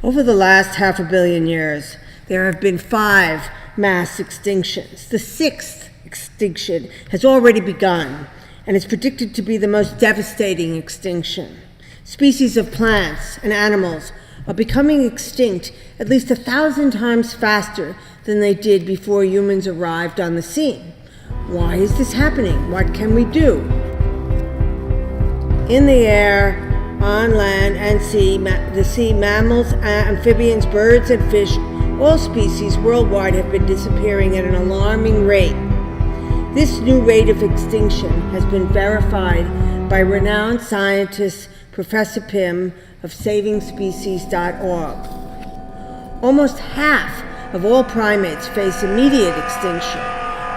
Over the last 500 million years, there have been 5 mass extinctions. The 6th extinction has already begun and is predicted to be the most devastating extinction. Species of plants and animals are becoming extinct at least 1,000 times faster than they did before humans arrived on the scene. Why is this happening? What can we do? In the air, on land and the sea, mammals, amphibians, birds, and fish, all species worldwide have been disappearing at an alarming rate. This new rate of extinction has been verified by renowned scientist Professor Pym of SavingSpecies.org. Almost half of all primates face immediate extinction.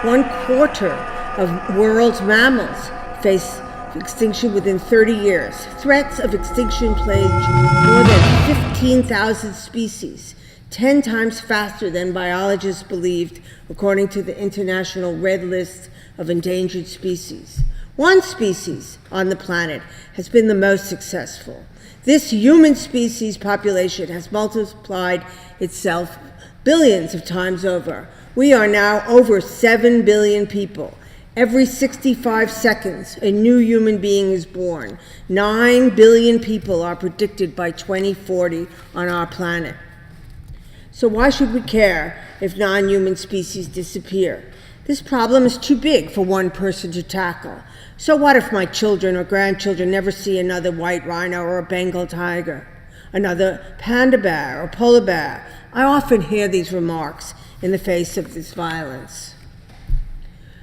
1/4 of world's mammals face extinction within 30 years. Threats of extinction plague more than 15,000 species, 10 times faster than biologists believed, according to the International Red List of Endangered Species. One species on the planet has been the most successful. This human species population has multiplied itself billions of times over. We are now over 7 billion people. Every 65 seconds, a new human being is born. 9 billion people are predicted by 2040 on our planet. So why should we care if non-human species disappear? This problem is too big for one person to tackle. So what if my children or grandchildren never see another white rhino or a Bengal tiger, another panda bear or polar bear? I often hear these remarks in the face of this violence.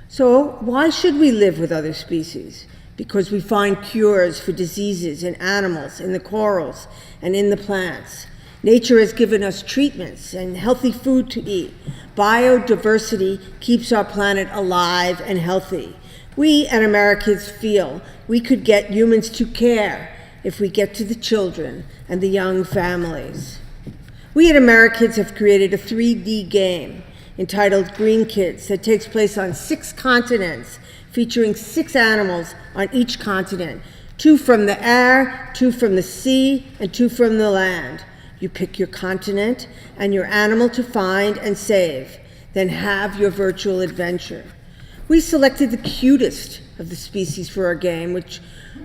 So why should we live with other species? Because we find cures for diseases in animals, in the corals, and in the plants. Nature has given us treatments and healthy food to eat. Biodiversity keeps our planet alive and healthy. We at Americans feel we could get humans to care if we get to the children and the young families. We at Americans have created a 3D game entitled GreenKids that takes place on 6 continents, featuring 6 animals on each continent, 2 from the air, 2 from the sea, and 2 from the land. You pick your continent and your animal to find and save, then have your virtual adventure. We selected the cutest of the species for our game, which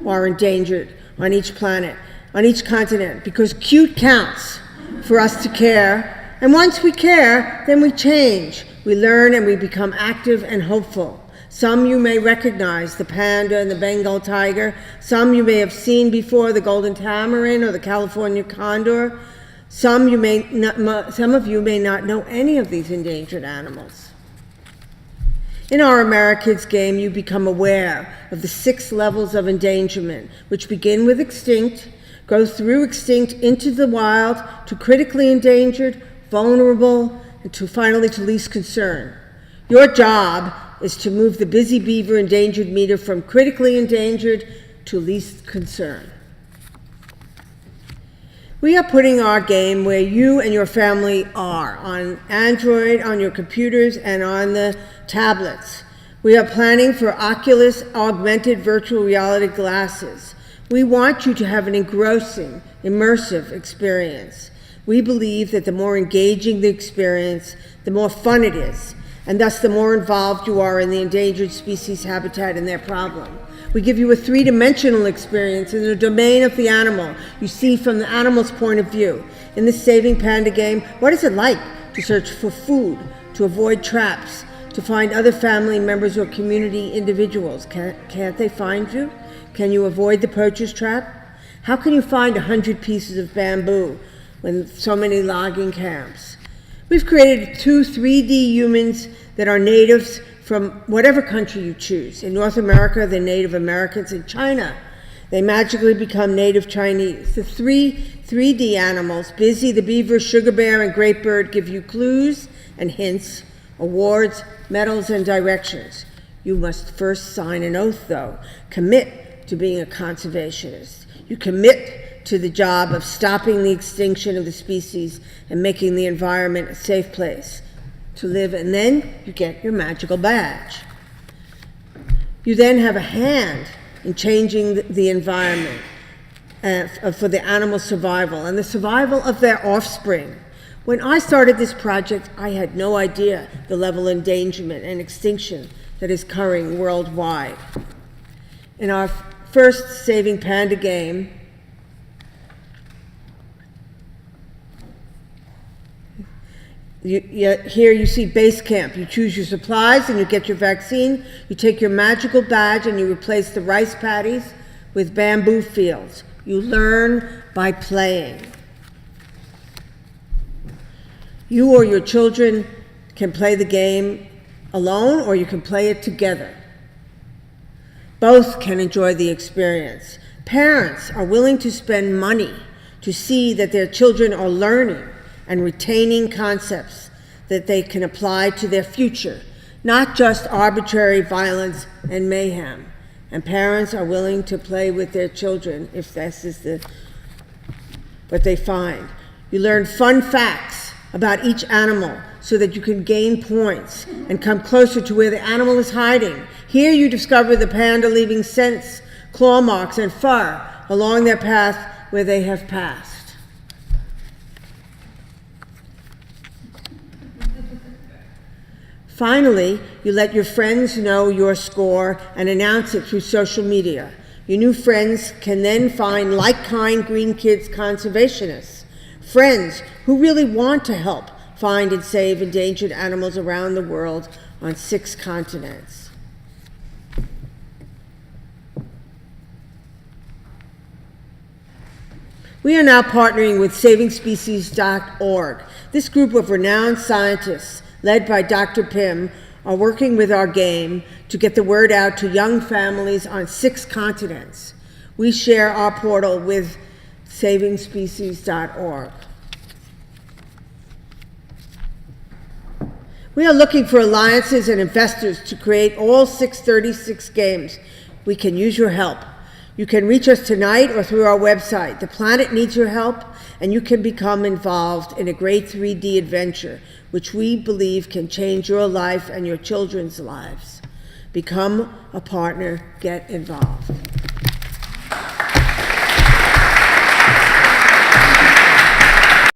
are endangered on each planet, on each continent, because cute counts for us to care. And once we care, then we change. We learn and we become active and hopeful. Some you may recognize, the panda and the Bengal tiger. Some you may have seen before, the golden tamarin or the California condor. Some of you may not know any of these endangered animals. In our Americans game, you become aware of the 6 levels of endangerment, which begin with extinct, go through extinct into the wild, to critically endangered, vulnerable, and finally to least concern. Your job is to move the busy beaver endangered meter from critically endangered to least concern. We are putting our game where you and your family are, on Android, on your computers, and on the tablets. We are planning for Oculus augmented virtual reality glasses. We want you to have an engrossing, immersive experience. We believe that the more engaging the experience, the more fun it is, and thus the more involved you are in the endangered species habitat and their problem. We give you a 3-dimensional experience in the domain of the animal. You see from the animal's point of view. In the Saving Panda game, what is it like to search for food, to avoid traps, to find other family members or community individuals? Can't they find you? Can you avoid the poacher's trap? How can you find 100 pieces of bamboo when so many logging camps? We've created 2 3D humans that are natives from whatever country you choose. In North America, they're Native Americans. In China, they magically become Native Chinese. The 3D animals, Busy, the beaver, sugar bear, and great bird, give you clues and hints, awards, medals, and directions. You must first sign an oath, though. Commit to being a conservationist. You commit to the job of stopping the extinction of the species and making the environment a safe place to live, and then you get your magical badge. You then have a hand in changing the environment. for the animal survival and the survival of their offspring. When I started this project, I had no idea the level of endangerment and extinction that is occurring worldwide. In our first Saving Panda game, here you see base camp. You choose your supplies and you get your vaccine. You take your magical badge and you replace the rice paddies with bamboo fields. You learn by playing. You or your children can play the game alone or you can play it together. Both can enjoy the experience. Parents are willing to spend money to see that their children are learning and retaining concepts that they can apply to their future, not just arbitrary violence and mayhem. And parents are willing to play with their children if this is what they find. You learn fun facts about each animal so that you can gain points and come closer to where the animal is hiding. Here you discover the panda leaving scents, claw marks, and fur along their path where they have passed. Finally, you let your friends know your score and announce it through social media. Your new friends can then find like-kind GreenKids conservationists, friends who really want to help find and save endangered animals around the world on 6 continents. We are now partnering with SavingSpecies.org. This group of renowned scientists, led by Dr. Pym, are working with our game to get the word out to young families on 6 continents. We share our portal with SavingSpecies.org. We are looking for alliances and investors to create all 636 games. We can use your help. You can reach us tonight or through our website. The planet needs your help, and you can become involved in a great 3D adventure, which we believe can change your life and your children's lives. Become a partner, get involved.